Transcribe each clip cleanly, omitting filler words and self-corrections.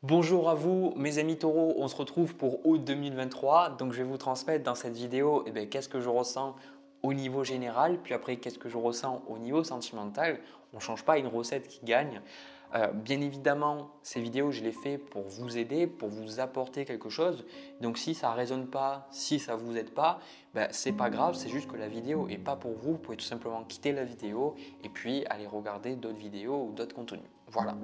Bonjour à vous mes amis taureaux, on se retrouve pour août 2023. Donc je vais vous transmettre dans cette vidéo qu'est-ce que je ressens au niveau général, puis après qu'est-ce que je ressens au niveau sentimental. On ne change pas une recette qui gagne. Bien évidemment, ces vidéos, je les fais pour vous aider, pour vous apporter quelque chose. Donc si ça ne résonne pas, si ça ne vous aide pas, ce n'est pas grave, c'est juste que la vidéo n'est pas pour vous. Vous pouvez tout simplement quitter la vidéo et puis aller regarder d'autres vidéos ou d'autres contenus. Voilà.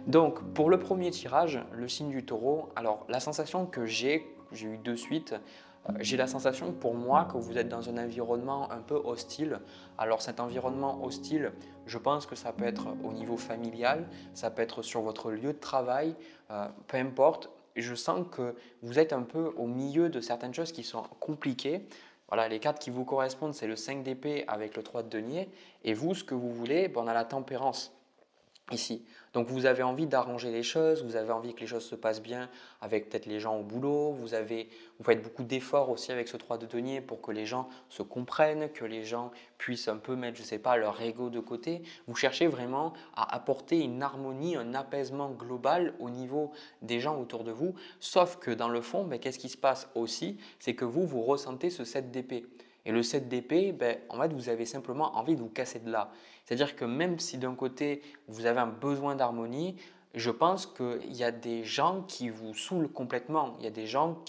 Donc, pour le premier tirage, le signe du taureau, alors la sensation que j'ai eu de suite, j'ai la sensation pour moi que vous êtes dans un environnement un peu hostile. Alors cet environnement hostile, je pense que ça peut être au niveau familial, ça peut être sur votre lieu de travail, peu importe. Je sens que vous êtes un peu au milieu de certaines choses qui sont compliquées. Voilà, les cartes qui vous correspondent, c'est le 5 d'épée avec le 3 de denier. Et vous, ce que vous voulez, on a la tempérance ici. Donc vous avez envie d'arranger les choses, vous avez envie que les choses se passent bien avec peut-être les gens au boulot, vous faites beaucoup d'efforts aussi avec ce 3 de denier pour que les gens se comprennent, que les gens puissent un peu mettre, je ne sais pas, leur ego de côté. Vous cherchez vraiment à apporter une harmonie, un apaisement global au niveau des gens autour de vous. Sauf que dans le fond, qu'est-ce qui se passe aussi? C'est que vous ressentez ce 7 d'épée. Et le 7 d'épée, en fait, vous avez simplement envie de vous casser de là. C'est-à-dire que même si d'un côté, vous avez un besoin d'harmonie, je pense qu'il y a des gens qui vous saoulent complètement. Il y a des gens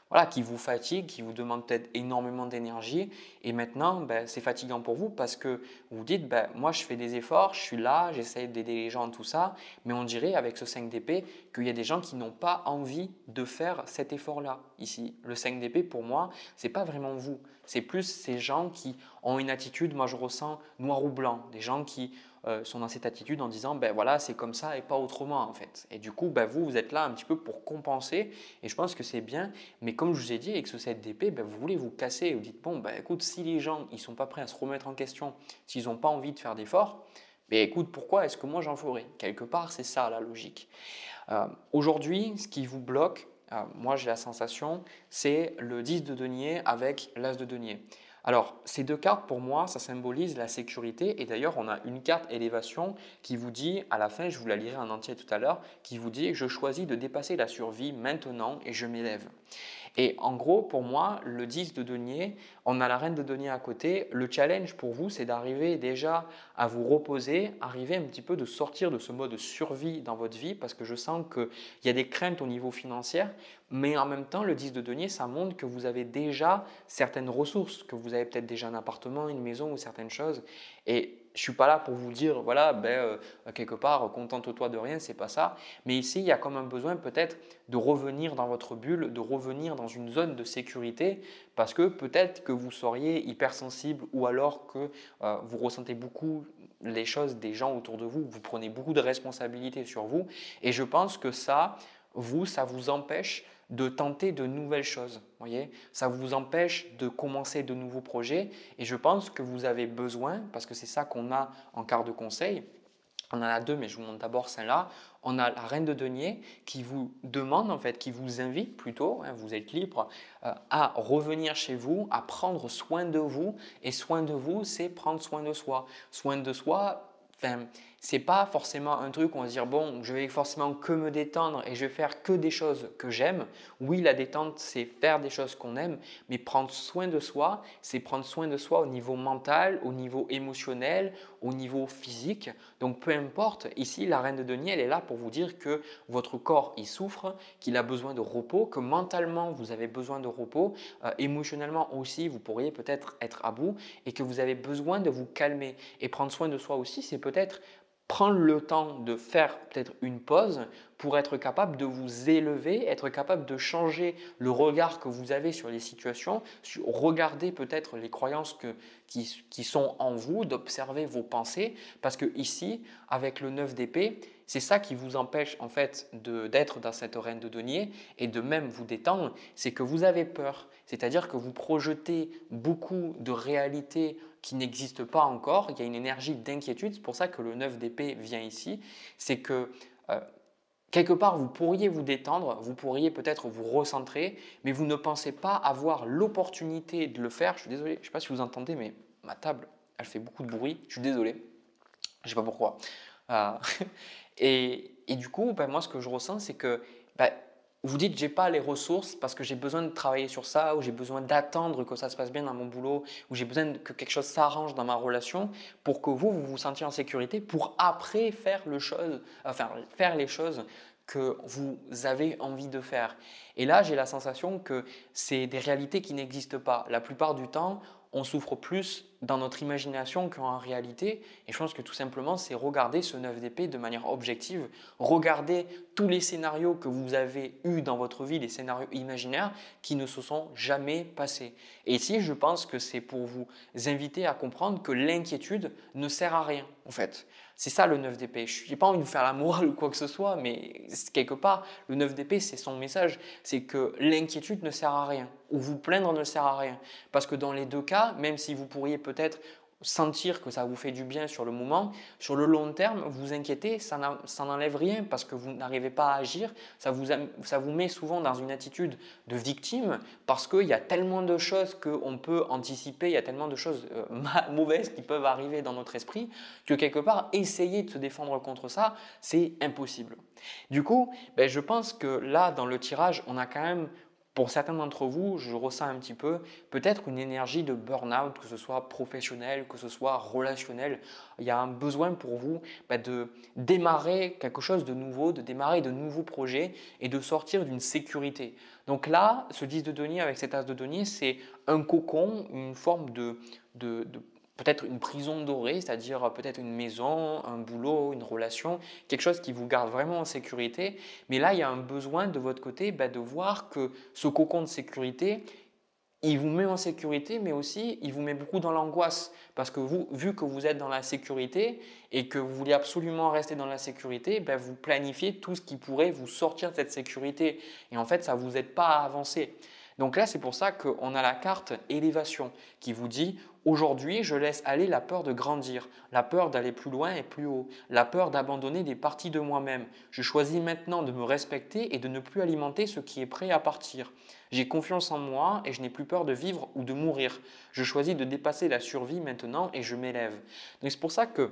voilà, qui vous fatiguent, qui vous demandent peut-être énormément d'énergie. Et maintenant, c'est fatigant pour vous parce que vous vous dites, moi je fais des efforts, je suis là, j'essaie d'aider les gens, tout ça. Mais on dirait avec ce 5 d'épée qu'il y a des gens qui n'ont pas envie de faire cet effort-là. Ici, le 5 d'épée pour moi, ce n'est pas vraiment vous. C'est plus ces gens qui ont une attitude, moi je ressens noir ou blanc. Des gens qui sont dans cette attitude en disant voilà, c'est comme ça et pas autrement en fait. Et du coup, vous êtes là un petit peu pour compenser et je pense que c'est bien. Mais comme je vous ai dit, avec ce 7 d'épée, vous voulez vous casser et vous dites bon, écoute, si les gens ils sont pas prêts à se remettre en question, s'ils n'ont pas envie de faire d'efforts, écoute, pourquoi est-ce que moi j'en ferais? Quelque part, c'est ça la logique. Aujourd'hui, ce qui vous bloque, moi j'ai la sensation, c'est le 10 de denier avec l'as de denier. Alors, ces deux cartes, pour moi, ça symbolise la sécurité. Et d'ailleurs, on a une carte élévation qui vous dit, à la fin, je vous la lirai en entier tout à l'heure, qui vous dit, je choisis de dépasser la survie maintenant et je m'élève. Et en gros, pour moi, le 10 de denier, on a la reine de denier à côté. Le challenge pour vous, c'est d'arriver déjà à vous reposer, arriver un petit peu de sortir de ce mode survie dans votre vie parce que je sens qu'il y a des craintes au niveau financier, mais en même temps, le 10 de denier, ça montre que vous avez déjà certaines ressources, que vous avez peut-être déjà un appartement, une maison ou certaines choses. Et je ne suis pas là pour vous dire, voilà, quelque part, contente-toi de rien, c'est pas ça. Mais ici, il y a comme un besoin peut-être de revenir dans votre bulle, de revenir dans une zone de sécurité parce que peut-être que vous seriez hypersensible ou alors que vous ressentez beaucoup les choses des gens autour de vous, vous prenez beaucoup de responsabilités sur vous et je pense que ça vous empêche de tenter de nouvelles choses. Voyez, ça vous empêche de commencer de nouveaux projets et je pense que vous avez besoin, parce que c'est ça qu'on a en quart de conseil, on en a deux, mais je vous montre d'abord celle-là. On a la reine de denier qui vous demande, en fait, qui vous invite plutôt, vous êtes libre, à revenir chez vous, à prendre soin de vous. Et soin de vous, c'est prendre soin de soi. Soin de soi, c'est pas forcément un truc où on va se dire bon, je vais forcément que me détendre et je vais faire que des choses que j'aime. Oui, la détente, c'est faire des choses qu'on aime, mais prendre soin de soi, c'est prendre soin de soi au niveau mental, au niveau émotionnel, au niveau physique. Donc peu importe, ici la reine de denier, elle est là pour vous dire que votre corps il souffre, qu'il a besoin de repos, que mentalement vous avez besoin de repos, émotionnellement aussi vous pourriez peut-être être à bout et que vous avez besoin de vous calmer. Et prendre soin de soi aussi, c'est peut-être prendre le temps de faire peut-être une pause pour être capable de vous élever, être capable de changer le regard que vous avez sur les situations, regarder peut-être les croyances qui sont en vous, d'observer vos pensées, parce que ici, avec le 9 d'épée, c'est ça qui vous empêche en fait d'être dans cette reine de denier et de même vous détendre, c'est que vous avez peur, c'est-à-dire que vous projetez beaucoup de réalités qui n'existent pas encore, il y a une énergie d'inquiétude, c'est pour ça que le 9 d'épée vient ici, c'est que quelque part, vous pourriez vous détendre, vous pourriez peut-être vous recentrer, mais vous ne pensez pas avoir l'opportunité de le faire. Je suis désolé, je ne sais pas si vous entendez, mais ma table, elle fait beaucoup de bruit. Je suis désolé, je ne sais pas pourquoi. Euh, et du coup, ben, moi, ce que je ressens, c'est que ben, vous dites, j'ai pas les ressources parce que j'ai besoin de travailler sur ça, ou j'ai besoin d'attendre que ça se passe bien dans mon boulot, ou j'ai besoin que quelque chose s'arrange dans ma relation pour que vous vous sentiez en sécurité pour après faire les choses que vous avez envie de faire. Et là, j'ai la sensation que c'est des réalités qui n'existent pas. La plupart du temps, on souffre plus dans notre imagination qu'en réalité. Et je pense que tout simplement, c'est regarder ce 9 d'épée de manière objective, regarder tous les scénarios que vous avez eus dans votre vie, les scénarios imaginaires qui ne se sont jamais passés. Et ici, je pense que c'est pour vous inviter à comprendre que l'inquiétude ne sert à rien, en fait. C'est ça le 9 d'épée. Je n'ai pas envie de vous faire la morale ou quoi que ce soit, mais quelque part, le 9 d'épée, c'est son message. C'est que l'inquiétude ne sert à rien, ou vous plaindre ne sert à rien. Parce que dans les deux cas, même si vous pourriez peut-être sentir que ça vous fait du bien sur le moment, sur le long terme, vous inquiétez, ça n'enlève rien parce que vous n'arrivez pas à agir. Ça vous met souvent dans une attitude de victime parce qu'il y a tellement de choses qu'on peut anticiper, il y a tellement de choses mauvaises qui peuvent arriver dans notre esprit que quelque part, essayer de se défendre contre ça, c'est impossible. Du coup, ben, je pense que là, dans le tirage, on a quand même pour certains d'entre vous, je ressens un petit peu peut-être une énergie de burn-out, que ce soit professionnel, que ce soit relationnel. Il y a un besoin pour vous de démarrer quelque chose de nouveau, de démarrer de nouveaux projets et de sortir d'une sécurité. Donc là, ce 10 de denier avec cet as de denier, c'est un cocon, une forme de peut-être une prison dorée, c'est-à-dire peut-être une maison, un boulot, une relation, quelque chose qui vous garde vraiment en sécurité. Mais là, il y a un besoin de votre côté de voir que ce cocon de sécurité, il vous met en sécurité, mais aussi il vous met beaucoup dans l'angoisse. Parce que vous, vu que vous êtes dans la sécurité et que vous voulez absolument rester dans la sécurité, vous planifiez tout ce qui pourrait vous sortir de cette sécurité. Et en fait, ça ne vous aide pas à avancer. Donc là, c'est pour ça qu'on a la carte élévation qui vous dit aujourd'hui, je laisse aller la peur de grandir, la peur d'aller plus loin et plus haut, la peur d'abandonner des parties de moi-même. Je choisis maintenant de me respecter et de ne plus alimenter ce qui est prêt à partir. J'ai confiance en moi et je n'ai plus peur de vivre ou de mourir. Je choisis de dépasser la survie maintenant et je m'élève. Donc c'est pour ça que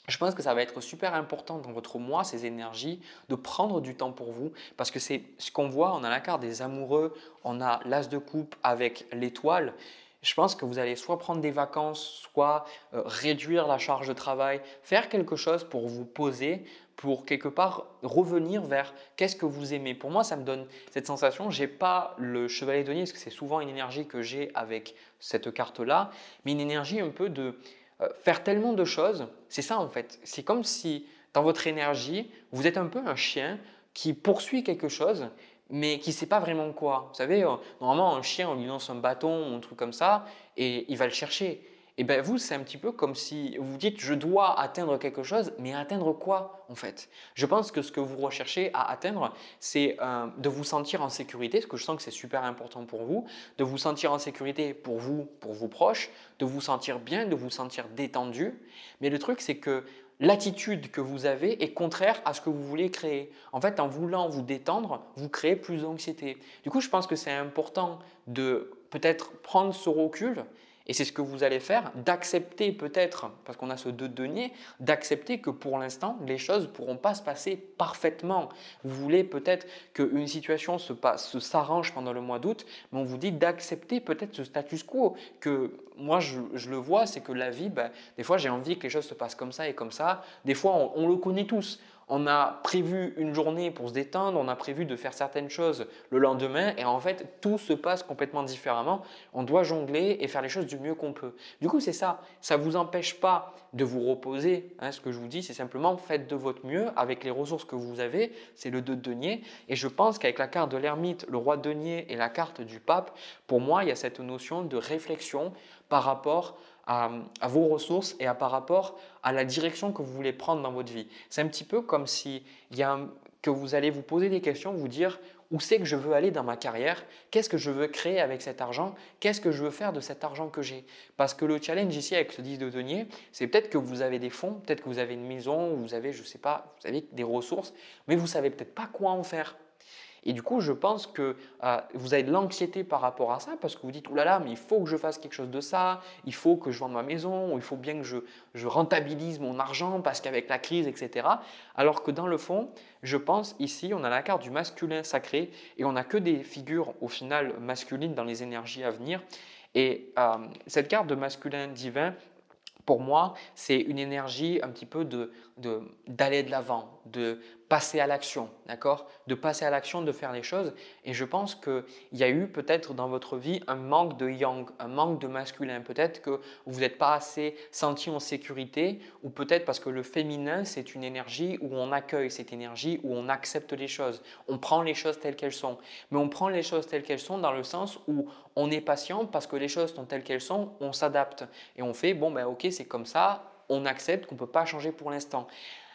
je pense que ça va être super important dans votre mois, ces énergies, de prendre du temps pour vous parce que c'est ce qu'on voit, on a la carte des amoureux, on a l'as de coupe avec l'étoile. Je pense que vous allez soit prendre des vacances, soit réduire la charge de travail, faire quelque chose pour vous poser, pour quelque part revenir vers qu'est-ce que vous aimez. Pour moi, ça me donne cette sensation. Je n'ai pas le chevalier de denier parce que c'est souvent une énergie que j'ai avec cette carte-là, mais une énergie un peu de faire tellement de choses, c'est ça en fait. C'est comme si dans votre énergie, vous êtes un peu un chien qui poursuit quelque chose, mais qui ne sait pas vraiment quoi. Vous savez, normalement, un chien, on lui lance un bâton ou un truc comme ça, et il va le chercher. Et bien vous, c'est un petit peu comme si vous dites, je dois atteindre quelque chose, mais atteindre quoi en fait? Je pense que ce que vous recherchez à atteindre, c'est de vous sentir en sécurité, parce que je sens que c'est super important pour vous, de vous sentir en sécurité pour vous, pour vos proches, de vous sentir bien, de vous sentir détendu. Mais le truc, c'est que l'attitude que vous avez est contraire à ce que vous voulez créer. En fait, en voulant vous détendre, vous créez plus d'anxiété. Du coup, je pense que c'est important de peut-être prendre ce recul et c'est ce que vous allez faire, d'accepter peut-être, parce qu'on a ce 2 de denier, d'accepter que pour l'instant, les choses ne pourront pas se passer parfaitement. Vous voulez peut-être qu'une situation s'arrange pendant le mois d'août, mais on vous dit d'accepter peut-être ce status quo. Que moi, je le vois, c'est que la vie, des fois, j'ai envie que les choses se passent comme ça et comme ça. Des fois, on le connaît tous. On a prévu une journée pour se détendre, on a prévu de faire certaines choses le lendemain et en fait, tout se passe complètement différemment. On doit jongler et faire les choses du mieux qu'on peut. Du coup, c'est ça. Ça ne vous empêche pas de vous reposer. Ce que je vous dis, c'est simplement faites de votre mieux avec les ressources que vous avez. C'est le 2 de denier. Et je pense qu'avec la carte de l'ermite, le roi de denier et la carte du pape, pour moi, il y a cette notion de réflexion par rapport à vos ressources et par rapport à la direction que vous voulez prendre dans votre vie. C'est un petit peu comme si que vous allez vous poser des questions, vous dire où c'est que je veux aller dans ma carrière, qu'est-ce que je veux créer avec cet argent, qu'est-ce que je veux faire de cet argent que j'ai. Parce que le challenge ici avec ce 10 de denier, c'est peut-être que vous avez des fonds, peut-être que vous avez une maison, vous avez, je sais pas, vous avez des ressources, mais vous ne savez peut-être pas quoi en faire. Et du coup, je pense que vous avez de l'anxiété par rapport à ça parce que vous dites, oulala, là là, mais il faut que je fasse quelque chose de ça, il faut que je vende ma maison, ou il faut bien que je rentabilise mon argent parce qu'avec la crise, etc. Alors que dans le fond, je pense ici, on a la carte du masculin sacré et on n'a que des figures au final masculines dans les énergies à venir. Et cette carte de masculin divin, pour moi, c'est une énergie un petit peu d'aller de l'avant, de passer à l'action, d'accord? De passer à l'action, de faire les choses. Et je pense qu'il y a eu peut-être dans votre vie un manque de yang, un manque de masculin. Peut-être que vous n'êtes pas assez senti en sécurité ou peut-être parce que le féminin, c'est une énergie où on accueille cette énergie, où on accepte les choses. On prend les choses telles qu'elles sont. Mais on prend les choses telles qu'elles sont dans le sens où on est patient parce que les choses sont telles qu'elles sont, on s'adapte et on fait bon ben ok c'est comme ça, on accepte qu'on ne peut pas changer pour l'instant.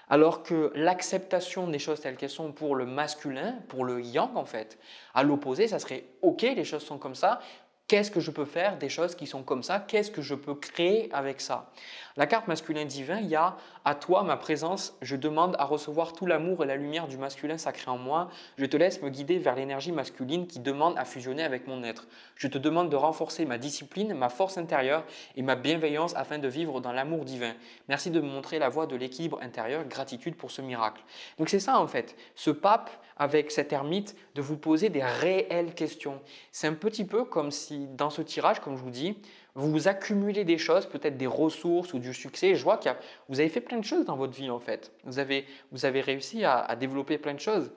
Alors que l'acceptation des choses telles qu'elles sont pour le masculin, pour le yang en fait, à l'opposé, ça serait ok les choses sont comme ça, qu'est-ce que je peux faire des choses qui sont comme ça, qu'est-ce que je peux créer avec ça. La carte masculin divin, il y a à toi ma présence, je demande à recevoir tout l'amour et la lumière du masculin sacré en moi, je te laisse me guider vers l'énergie masculine qui demande à fusionner avec mon être. Je te demande de renforcer ma discipline, ma force intérieure et ma bienveillance afin de vivre dans l'amour divin. Merci de me montrer la voie de l'équilibre intérieur, gratitude pour ce miracle. Donc c'est ça en fait, ce pape avec cet ermite, de vous poser des réelles questions. C'est un petit peu comme si dans ce tirage, comme je vous dis, vous accumulez des choses, peut-être des ressources ou du succès. Je vois que vous avez fait plein de choses dans votre vie en fait. Vous avez réussi à développer plein de choses.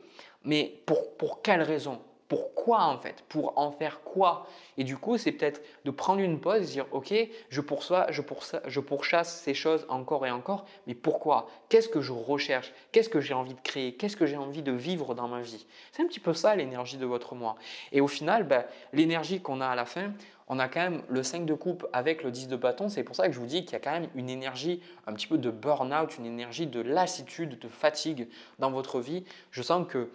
Mais pour quelle raison? Pourquoi en fait? Pour en faire quoi? Et du coup, c'est peut-être de prendre une pause et dire ok, je pourchasse ces choses encore et encore, mais pourquoi? Qu'est-ce que je recherche? Qu'est-ce que j'ai envie de créer? Qu'est-ce que j'ai envie de vivre dans ma vie? C'est un petit peu ça l'énergie de votre moi. Et au final, l'énergie qu'on a à la fin, on a quand même le 5 de coupe avec le 10 de bâton. C'est pour ça que je vous dis qu'il y a quand même une énergie un petit peu de burn-out, une énergie de lassitude, de fatigue dans votre vie. Je sens que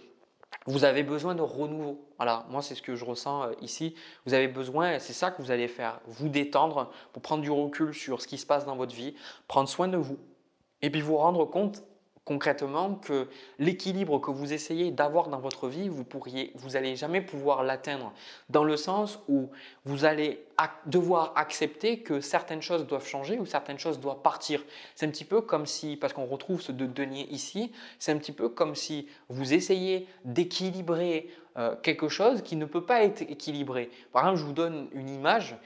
vous avez besoin de renouveau. Voilà, moi c'est ce que je ressens ici. Vous avez besoin, c'est ça que vous allez faire, vous détendre pour prendre du recul sur ce qui se passe dans votre vie, prendre soin de vous et puis vous rendre compte concrètement que l'équilibre que vous essayez d'avoir dans votre vie, vous allez jamais pouvoir l'atteindre dans le sens où vous allez devoir accepter que certaines choses doivent changer ou certaines choses doivent partir. C'est un petit peu comme si, parce qu'on retrouve ce de denier ici, c'est un petit peu comme si vous essayez d'équilibrer quelque chose qui ne peut pas être équilibré. Par exemple, je vous donne une image,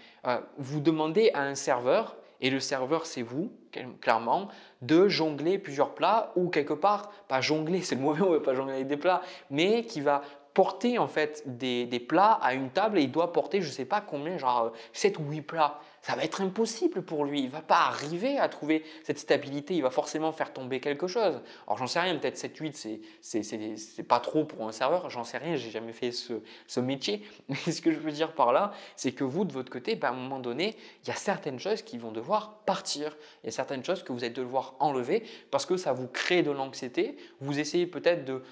vous demandez à un serveur, et le serveur c'est vous, clairement, de jongler plusieurs plats ou quelque part, pas jongler, c'est le mauvais mot, pas jongler avec des plats, mais qui va porter en fait des plats à une table et il doit porter je ne sais pas combien, genre 7 ou 8 plats. Ça va être impossible pour lui, il ne va pas arriver à trouver cette stabilité, il va forcément faire tomber quelque chose. Alors j'en sais rien, peut-être 7-8 c'est pas trop pour un serveur, j'en sais rien, j'ai jamais fait ce métier. Mais ce que je veux dire par là, c'est que vous de votre côté, à un moment donné, il y a certaines choses qui vont devoir partir, il y a certaines choses que vous allez devoir enlever parce que ça vous crée de l'anxiété, vous essayez peut-être de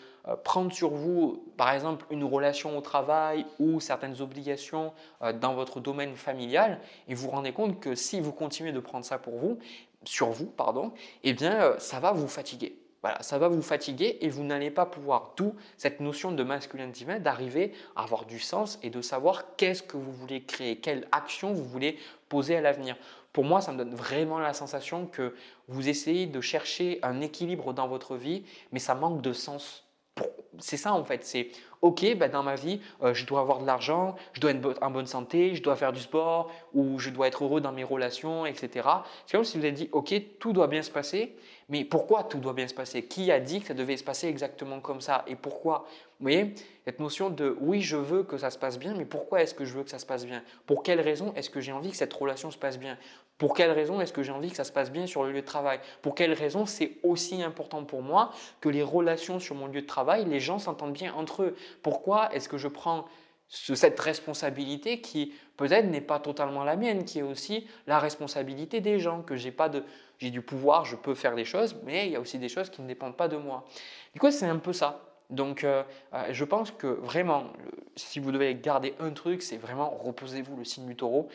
prendre sur vous, par exemple, une relation au travail ou certaines obligations dans votre domaine familial et vous vous rendez compte que si vous continuez de prendre ça sur vous, pardon, eh bien, ça va vous fatiguer. Voilà, ça va vous fatiguer et vous n'allez pas pouvoir, d'où cette notion de masculin divin, d'arriver à avoir du sens et de savoir qu'est-ce que vous voulez créer, quelle action vous voulez poser à l'avenir. Pour moi, ça me donne vraiment la sensation que vous essayez de chercher un équilibre dans votre vie, mais ça manque de sens. C'est ça en fait, c'est ok, dans ma vie, je dois avoir de l'argent, je dois être en bonne santé, je dois faire du sport ou je dois être heureux dans mes relations, etc. C'est comme si vous avez dit ok, tout doit bien se passer, mais pourquoi tout doit bien se passer? Qui a dit que ça devait se passer exactement comme ça et pourquoi? Vous voyez, cette notion de oui, je veux que ça se passe bien, mais pourquoi est-ce que je veux que ça se passe bien? Pour quelle raison est-ce que j'ai envie que cette relation se passe bien? Pour quelle raison est-ce que j'ai envie que ça se passe bien sur le lieu de travail? Pour quelle raison c'est aussi important pour moi que les relations sur mon lieu de travail, les gens s'entendent bien entre eux? Pourquoi est-ce que je prends cette responsabilité qui peut-être n'est pas totalement la mienne, qui est aussi la responsabilité des gens, que j'ai du pouvoir, je peux faire des choses, mais il y a aussi des choses qui ne dépendent pas de moi. Du coup, c'est un peu ça. Donc, je pense que vraiment, si vous devez garder un truc, c'est vraiment reposez-vous le signe du taureau.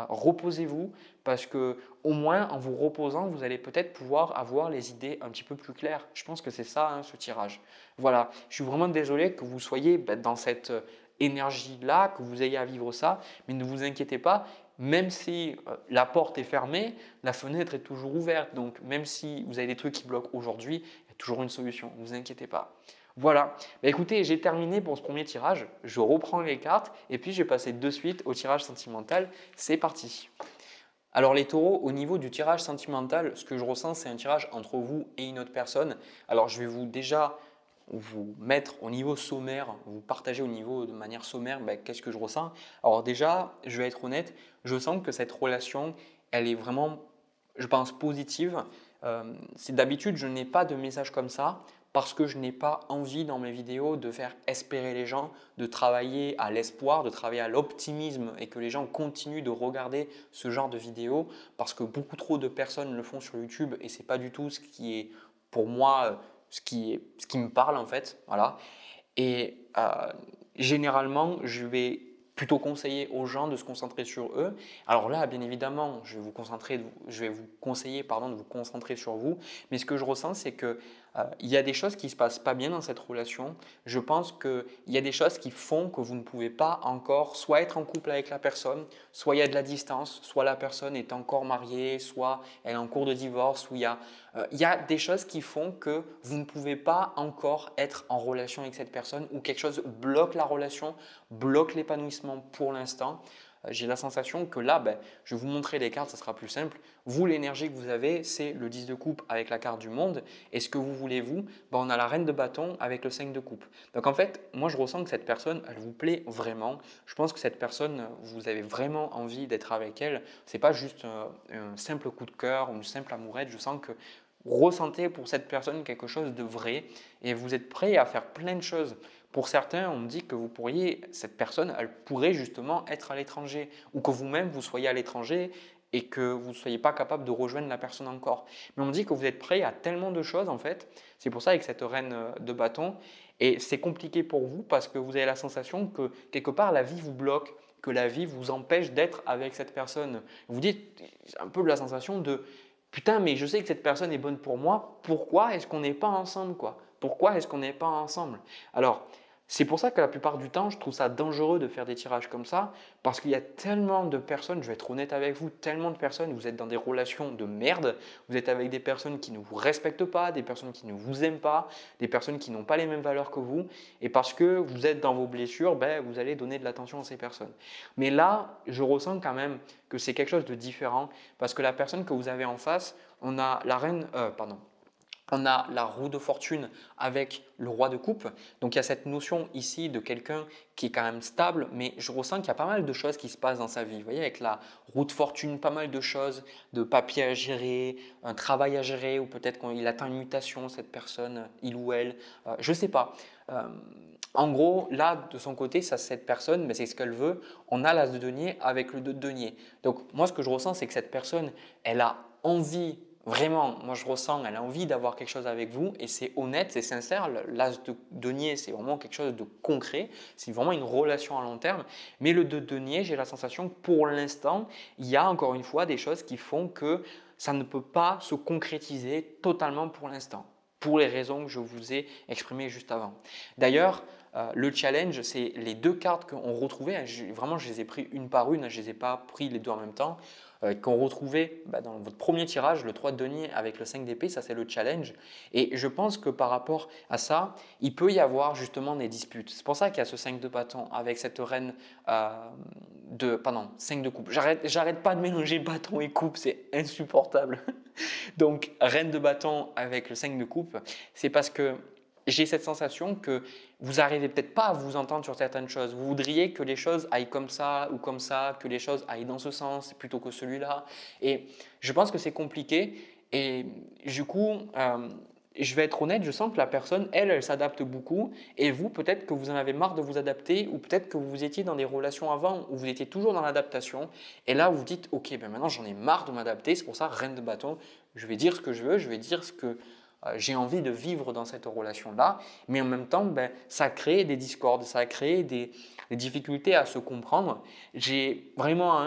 reposez-vous parce que au moins en vous reposant, vous allez peut-être pouvoir avoir les idées un petit peu plus claires. Je pense que c'est ça, hein, ce tirage. Voilà, je suis vraiment désolé que vous soyez dans cette énergie-là, que vous ayez à vivre ça, mais ne vous inquiétez pas, même si la porte est fermée, la fenêtre est toujours ouverte. Donc, même si vous avez des trucs qui bloquent aujourd'hui, il y a toujours une solution. Ne vous inquiétez pas. Voilà. Bah, écoutez, j'ai terminé pour ce premier tirage. Je reprends les cartes et puis je vais passer de suite au tirage sentimental. C'est parti. Alors les taureaux, au niveau du tirage sentimental, ce que je ressens, c'est un tirage entre vous et une autre personne. Alors je vais vous mettre au niveau sommaire, vous partager au niveau de manière sommaire qu'est-ce que je ressens. Alors déjà, je vais être honnête, je sens que cette relation, elle est vraiment, je pense, positive. C'est d'habitude, je n'ai pas de message comme ça parce que je n'ai pas envie dans mes vidéos de faire espérer les gens, de travailler à l'espoir, de travailler à l'optimisme et que les gens continuent de regarder ce genre de vidéos parce que beaucoup trop de personnes le font sur YouTube et ce n'est pas du tout ce qui est pour moi ce qui me parle en fait. Voilà. Et généralement, je vais plutôt conseiller aux gens de se concentrer sur eux. Alors là, bien évidemment, je vais vous conseiller de vous concentrer sur vous. Mais ce que je ressens, c'est que il y a des choses qui ne se passent pas bien dans cette relation. Je pense qu'il y a des choses qui font que vous ne pouvez pas encore soit être en couple avec la personne, soit il y a de la distance, soit la personne est encore mariée, soit elle est en cours de divorce, ou il y a des choses qui font que vous ne pouvez pas encore être en relation avec cette personne ou quelque chose bloque la relation, bloque l'épanouissement pour l'instant. J'ai la sensation que là, je vais vous montrer les cartes, ça sera plus simple. Vous, l'énergie que vous avez, c'est le 10 de coupe avec la carte du monde. Et ce que vous voulez, vous, on a la reine de bâton avec le 5 de coupe. Donc en fait, moi je ressens que cette personne, elle vous plaît vraiment. Je pense que cette personne, vous avez vraiment envie d'être avec elle. Ce n'est pas juste un simple coup de cœur ou une simple amourette. Je sens que ressentez pour cette personne quelque chose de vrai et vous êtes prêt à faire plein de choses. Pour certains, on me dit que cette personne, elle pourrait justement être à l'étranger ou que vous-même, vous soyez à l'étranger et que vous ne soyez pas capable de rejoindre la personne encore. Mais on me dit que vous êtes prêt à tellement de choses en fait. C'est pour ça avec cette reine de bâton. Et c'est compliqué pour vous parce que vous avez la sensation que quelque part la vie vous bloque, que la vie vous empêche d'être avec cette personne. Vous dites un peu de la sensation de putain, mais je sais que cette personne est bonne pour moi, pourquoi est-ce qu'on n'est pas ensemble quoi? Pourquoi est-ce qu'on n'est pas ensemble? Alors, c'est pour ça que la plupart du temps, je trouve ça dangereux de faire des tirages comme ça, parce qu'il y a tellement de personnes, je vais être honnête avec vous, tellement de personnes, vous êtes dans des relations de merde, vous êtes avec des personnes qui ne vous respectent pas, des personnes qui ne vous aiment pas, des personnes qui n'ont pas les mêmes valeurs que vous, et parce que vous êtes dans vos blessures, vous allez donner de l'attention à ces personnes. Mais là, je ressens quand même que c'est quelque chose de différent, parce que la personne que vous avez en face, on a la roue de fortune avec le roi de coupe. Donc il y a cette notion ici de quelqu'un qui est quand même stable, mais je ressens qu'il y a pas mal de choses qui se passent dans sa vie. Vous voyez, avec la roue de fortune, pas mal de choses, de papiers à gérer, un travail à gérer, ou peut-être qu'il atteint une mutation, cette personne, il ou elle, je ne sais pas. En gros, là, de son côté, cette personne, c'est ce qu'elle veut. On a l'as de denier avec le 2 de denier. Donc moi, ce que je ressens, c'est que cette personne, elle a envie. Vraiment, moi je ressens, elle a envie d'avoir quelque chose avec vous et c'est honnête, c'est sincère. L'as de denier, c'est vraiment quelque chose de concret, c'est vraiment une relation à long terme. Mais le 2 de denier, j'ai la sensation que pour l'instant, il y a encore une fois des choses qui font que ça ne peut pas se concrétiser totalement pour l'instant, pour les raisons que je vous ai exprimées juste avant. D'ailleurs, le challenge, c'est les deux cartes qu'on retrouvait. Vraiment, je les ai pris une par une, je ne les ai pas pris les deux en même temps. Qu'on retrouvait dans votre premier tirage, le 3 de denier avec le 5 d'épée, ça c'est le challenge. Et je pense que par rapport à ça, il peut y avoir justement des disputes. C'est pour ça qu'il y a ce 5 de bâton avec cette reine 5 de coupe. J'arrête pas de mélanger bâton et coupe, c'est insupportable. Donc, reine de bâton avec le 5 de coupe, c'est parce que j'ai cette sensation que vous n'arrivez peut-être pas à vous entendre sur certaines choses. Vous voudriez que les choses aillent comme ça ou comme ça, que les choses aillent dans ce sens plutôt que celui-là. Et je pense que c'est compliqué. Et du coup, je vais être honnête, je sens que la personne, elle s'adapte beaucoup. Et vous, peut-être que vous en avez marre de vous adapter ou peut-être que vous étiez dans des relations avant où vous étiez toujours dans l'adaptation. Et là, vous vous dites, ok, maintenant j'en ai marre de m'adapter. C'est pour ça, reine de bâton, je vais dire ce que je veux, je vais dire ce que j'ai envie de vivre dans cette relation-là, mais en même temps, ben, ça crée des discordes, ça crée des difficultés à se comprendre. J'ai vraiment,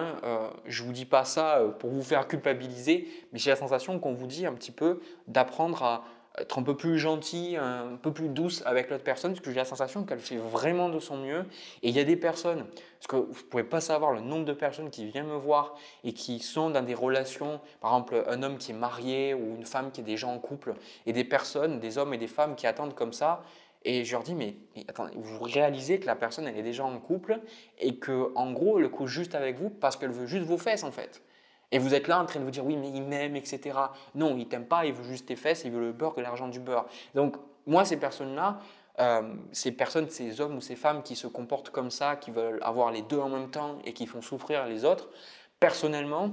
je ne vous dis pas ça pour vous faire culpabiliser, mais j'ai la sensation qu'on vous dit un petit peu d'apprendre à être un peu plus gentil, un peu plus douce avec l'autre personne, parce que j'ai la sensation qu'elle fait vraiment de son mieux. Et il y a des personnes, parce que vous ne pouvez pas savoir le nombre de personnes qui viennent me voir et qui sont dans des relations, par exemple un homme qui est marié ou une femme qui est déjà en couple, et des personnes, des hommes et des femmes qui attendent comme ça. Et je leur dis, mais attendez, vous réalisez que la personne, elle est déjà en couple et que en gros, elle couche juste avec vous parce qu'elle veut juste vos fesses en fait. Et vous êtes là en train de vous dire, oui, mais il m'aime, etc. Non, il t'aime pas, il veut juste tes fesses, il veut le beurre et l'argent du beurre. Donc, moi, ces personnes-là, ces hommes ou ces femmes qui se comportent comme ça, qui veulent avoir les deux en même temps et qui font souffrir les autres, personnellement,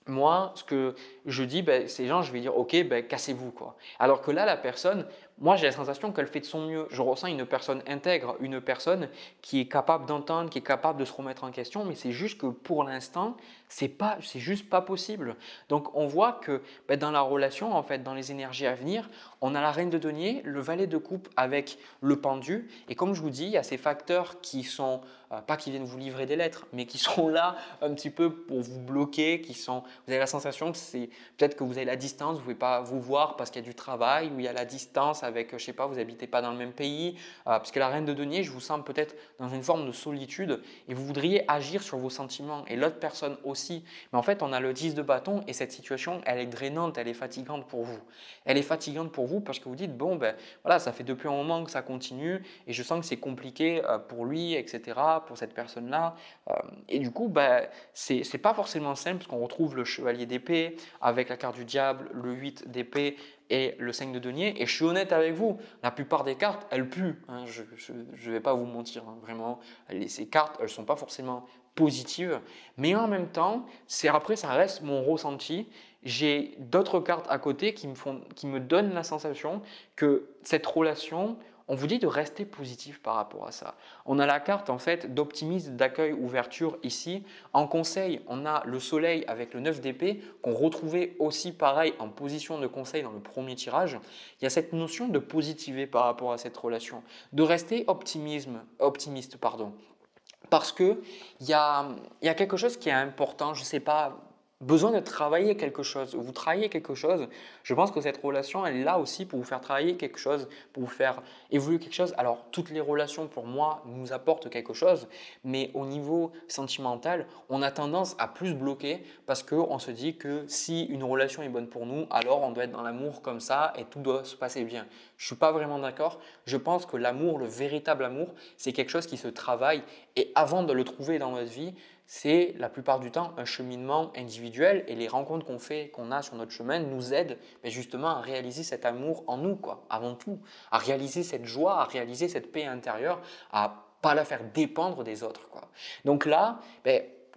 moi, ce que je dis, ben, ces gens, je vais dire, ok, ben, cassez-vous, quoi. Alors que là, la personne, moi, j'ai la sensation qu'elle fait de son mieux. Je ressens une personne intègre, une personne qui est capable d'entendre, qui est capable de se remettre en question, mais c'est juste que pour l'instant, c'est juste pas possible. Donc, on voit que ben, dans la relation, en fait, dans les énergies à venir, on a la reine de denier, le valet de coupe avec le pendu. Et comme je vous dis, il y a ces facteurs qui sont, pas qui viennent vous livrer des lettres, mais qui sont là un petit peu pour vous bloquer, vous avez la sensation que c'est peut-être que vous avez la distance, vous ne pouvez pas vous voir parce qu'il y a du travail, ou il y a la distance avec, je ne sais pas, vous n'habitez pas dans le même pays, parce que la reine de denier, je vous sens peut-être dans une forme de solitude et vous voudriez agir sur vos sentiments et l'autre personne aussi. Mais en fait, on a le 10 de bâton et cette situation, elle est drainante, elle est fatigante pour vous. Elle est fatigante pour vous parce que vous dites, bon, ben voilà, ça fait depuis un moment que ça continue et je sens que c'est compliqué pour lui, etc., pour cette personne-là. Et du coup, ben, c'est pas forcément simple parce qu'on retrouve le chevalier d'épée avec la carte du diable, le 8 d'épée et le 5 de denier. Et je suis honnête avec vous, la plupart des cartes, elles puent, hein. Je ne vais pas vous mentir, hein, vraiment. Ces cartes, elles ne sont pas forcément positives. Mais en même temps, après, ça reste mon ressenti. J'ai d'autres cartes à côté qui me donnent la sensation que cette relation, on vous dit de rester positif par rapport à ça. On a la carte en fait d'optimisme, d'accueil, ouverture ici. En conseil, on a le soleil avec le 9 d'épée qu'on retrouvait aussi pareil en position de conseil dans le premier tirage. Il y a cette notion de positiver par rapport à cette relation, de rester optimiste. Parce qu'il y a quelque chose qui est important, je ne sais pas, besoin de travailler quelque chose. Vous travaillez quelque chose, je pense que cette relation, elle est là aussi pour vous faire travailler quelque chose, pour vous faire évoluer quelque chose. Alors, toutes les relations, pour moi, nous apportent quelque chose, mais au niveau sentimental, on a tendance à plus bloquer parce qu'on se dit que si une relation est bonne pour nous, alors on doit être dans l'amour comme ça et tout doit se passer bien. Je ne suis pas vraiment d'accord. Je pense que l'amour, le véritable amour, c'est quelque chose qui se travaille et avant de le trouver dans notre vie, c'est la plupart du temps un cheminement individuel et les rencontres qu'on a sur notre chemin nous aident justement à réaliser cet amour en nous, quoi, avant tout, à réaliser cette joie, à réaliser cette paix intérieure, à pas la faire dépendre des autres, quoi. Donc là,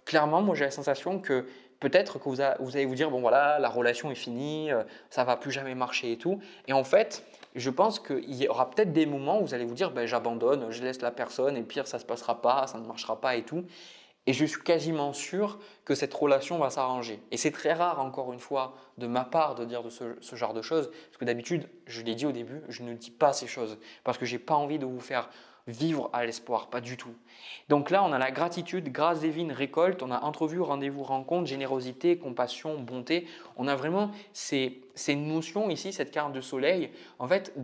clairement, moi j'ai la sensation que peut-être que vous allez vous dire, bon voilà, la relation est finie, ça va plus jamais marcher et tout. Et en fait, je pense qu'il y aura peut-être des moments où vous allez vous dire, j'abandonne, je laisse la personne et pire, ça ne se passera pas, ça ne marchera pas et tout. Et je suis quasiment sûr que cette relation va s'arranger. Et c'est très rare, encore une fois, de ma part de dire ce genre de choses. Parce que d'habitude, je l'ai dit au début, je ne dis pas ces choses. Parce que je n'ai pas envie de vous faire vivre à l'espoir, pas du tout. Donc là, on a la gratitude, grâce divine, récolte. On a entrevue, rendez-vous, rencontre, générosité, compassion, bonté. On a vraiment ces notions ici, cette carte de soleil. En fait,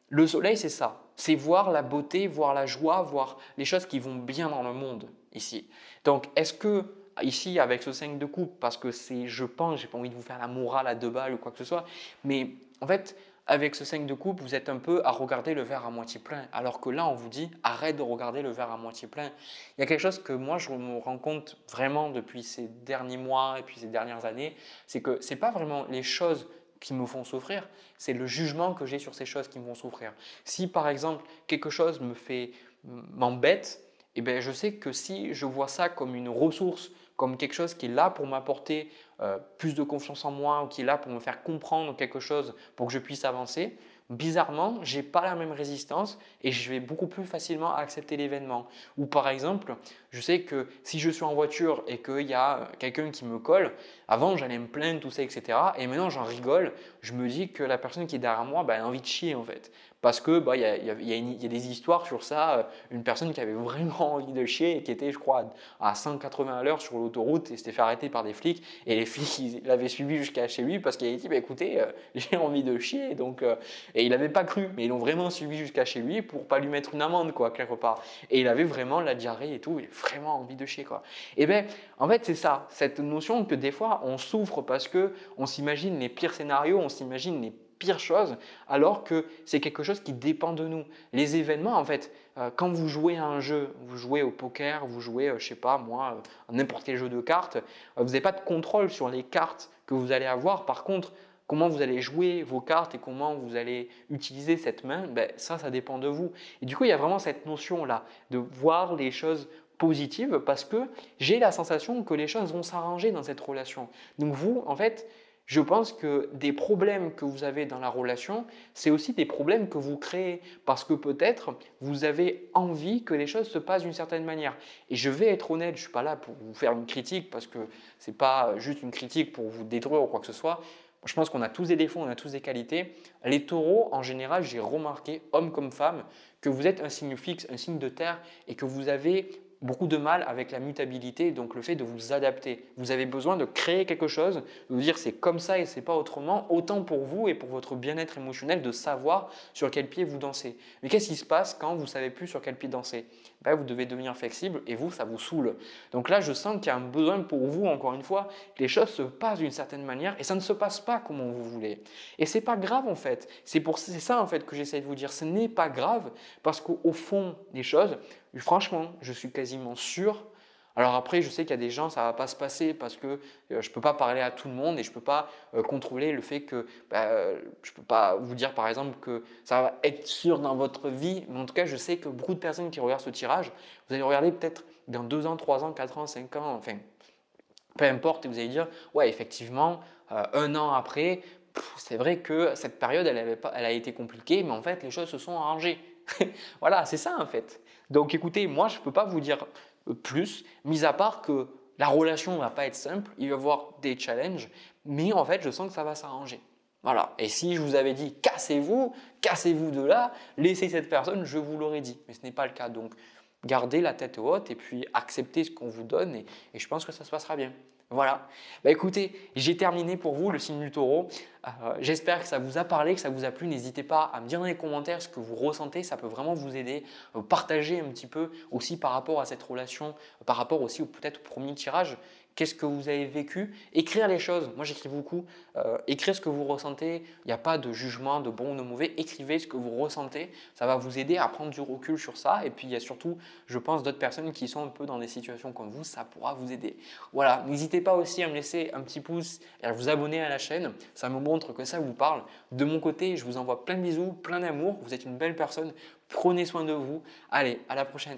le soleil, c'est ça. C'est voir la beauté, voir la joie, voir les choses qui vont bien dans le monde ici. Donc, est-ce que ici, avec ce 5 de coupe, parce que je pense, j'ai pas envie de vous faire la morale à 2 balles ou quoi que ce soit, mais en fait, avec ce 5 de coupe, vous êtes un peu à regarder le verre à moitié plein, alors que là, on vous dit arrête de regarder le verre à moitié plein. Il y a quelque chose que moi, je me rends compte vraiment depuis ces derniers mois et puis ces dernières années, c'est que ce n'est pas vraiment les choses qui me font souffrir, c'est le jugement que j'ai sur ces choses qui me font souffrir. Si par exemple, quelque chose m'embête, eh bien, je sais que si je vois ça comme une ressource, comme quelque chose qui est là pour m'apporter plus de confiance en moi ou qui est là pour me faire comprendre quelque chose pour que je puisse avancer, bizarrement, j'ai pas la même résistance et je vais beaucoup plus facilement accepter l'événement. Ou par exemple, je sais que si je suis en voiture et qu'il y a quelqu'un qui me colle, avant j'allais me plaindre, tout ça, etc. Et maintenant j'en rigole, je me dis que la personne qui est derrière moi, bah, elle a envie de chier en fait. Parce que y a des histoires sur ça, une personne qui avait vraiment envie de chier et qui était, je crois, à 180 à l'heure sur l'autoroute et s'était fait arrêter par des flics. Et les flics, ils l'avaient suivi jusqu'à chez lui parce qu'il avait dit, bah, écoutez, j'ai envie de chier. Donc, et il n'avait pas cru, mais ils l'ont vraiment suivi jusqu'à chez lui pour pas lui mettre une amende, quoi, quelque part. Et il avait vraiment la diarrhée et tout, il avait vraiment envie de chier, quoi. Et bien, en fait, c'est ça, cette notion que des fois, on souffre parce qu'on s'imagine les pires scénarios, on s'imagine les pires choses, alors que c'est quelque chose qui dépend de nous. Les événements, en fait, quand vous jouez à un jeu, vous jouez au poker, vous jouez, je sais pas moi, à n'importe quel jeu de cartes, vous n'avez pas de contrôle sur les cartes que vous allez avoir. Par contre, comment vous allez jouer vos cartes et comment vous allez utiliser cette main, ben, ça dépend de vous. Et du coup, il y a vraiment cette notion-là de voir les choses positives parce que j'ai la sensation que les choses vont s'arranger dans cette relation. Donc vous, en fait, je pense que des problèmes que vous avez dans la relation, c'est aussi des problèmes que vous créez parce que peut-être vous avez envie que les choses se passent d'une certaine manière. Et je vais être honnête, je ne suis pas là pour vous faire une critique parce que ce n'est pas juste une critique pour vous détruire ou quoi que ce soit. Je pense qu'on a tous des défauts, on a tous des qualités. Les taureaux, en général, j'ai remarqué, hommes comme femmes, que vous êtes un signe fixe, un signe de terre et que vous avez beaucoup de mal avec la mutabilité, donc le fait de vous adapter. Vous avez besoin de créer quelque chose, de vous dire c'est comme ça et c'est pas autrement, autant pour vous et pour votre bien-être émotionnel de savoir sur quel pied vous dansez. Mais qu'est-ce qui se passe quand vous ne savez plus sur quel pied danser? Ben, vous devez devenir flexible et vous, ça vous saoule. Donc là, je sens qu'il y a un besoin pour vous, encore une fois, que les choses se passent d'une certaine manière et ça ne se passe pas comme vous voulez. Et c'est pas grave en fait. C'est ça en fait que j'essaie de vous dire. Ce n'est pas grave parce qu'au fond des choses, franchement, je suis quasiment sûr. Alors après, je sais qu'il y a des gens, ça ne va pas se passer parce que je ne peux pas parler à tout le monde et je ne peux pas contrôler le fait que je ne peux pas vous dire par exemple que ça va être sûr dans votre vie. Mais en tout cas, je sais que beaucoup de personnes qui regardent ce tirage, vous allez regarder peut-être dans 2 ans, 3 ans, 4 ans, 5 ans, enfin, peu importe, et vous allez dire, ouais, effectivement, 1 an après, c'est vrai que cette période, elle a été compliquée, mais en fait, les choses se sont arrangées. Voilà, c'est ça en fait. Donc écoutez, moi je ne peux pas vous dire plus, mis à part que la relation ne va pas être simple, il va y avoir des challenges, mais en fait je sens que ça va s'arranger. Voilà, et si je vous avais dit cassez-vous de là, laissez cette personne, je vous l'aurais dit, mais ce n'est pas le cas. Donc gardez la tête haute et puis acceptez ce qu'on vous donne et je pense que ça se passera bien. Voilà. Bah écoutez, j'ai terminé pour vous le signe du taureau. J'espère que ça vous a parlé, que ça vous a plu. N'hésitez pas à me dire dans les commentaires ce que vous ressentez. Ça peut vraiment vous aider. Partager un petit peu aussi par rapport à cette relation, par rapport aussi peut-être au premier tirage. Qu'est-ce que vous avez vécu? Écrire les choses. Moi, j'écris beaucoup. Écrire ce que vous ressentez. Il n'y a pas de jugement de bon ou de mauvais. Écrivez ce que vous ressentez. Ça va vous aider à prendre du recul sur ça. Et puis, il y a surtout, je pense, d'autres personnes qui sont un peu dans des situations comme vous. Ça pourra vous aider. Voilà. N'hésitez pas aussi à me laisser un petit pouce et à vous abonner à la chaîne. Ça me montre que ça vous parle. De mon côté, je vous envoie plein de bisous, plein d'amour. Vous êtes une belle personne. Prenez soin de vous. Allez, à la prochaine.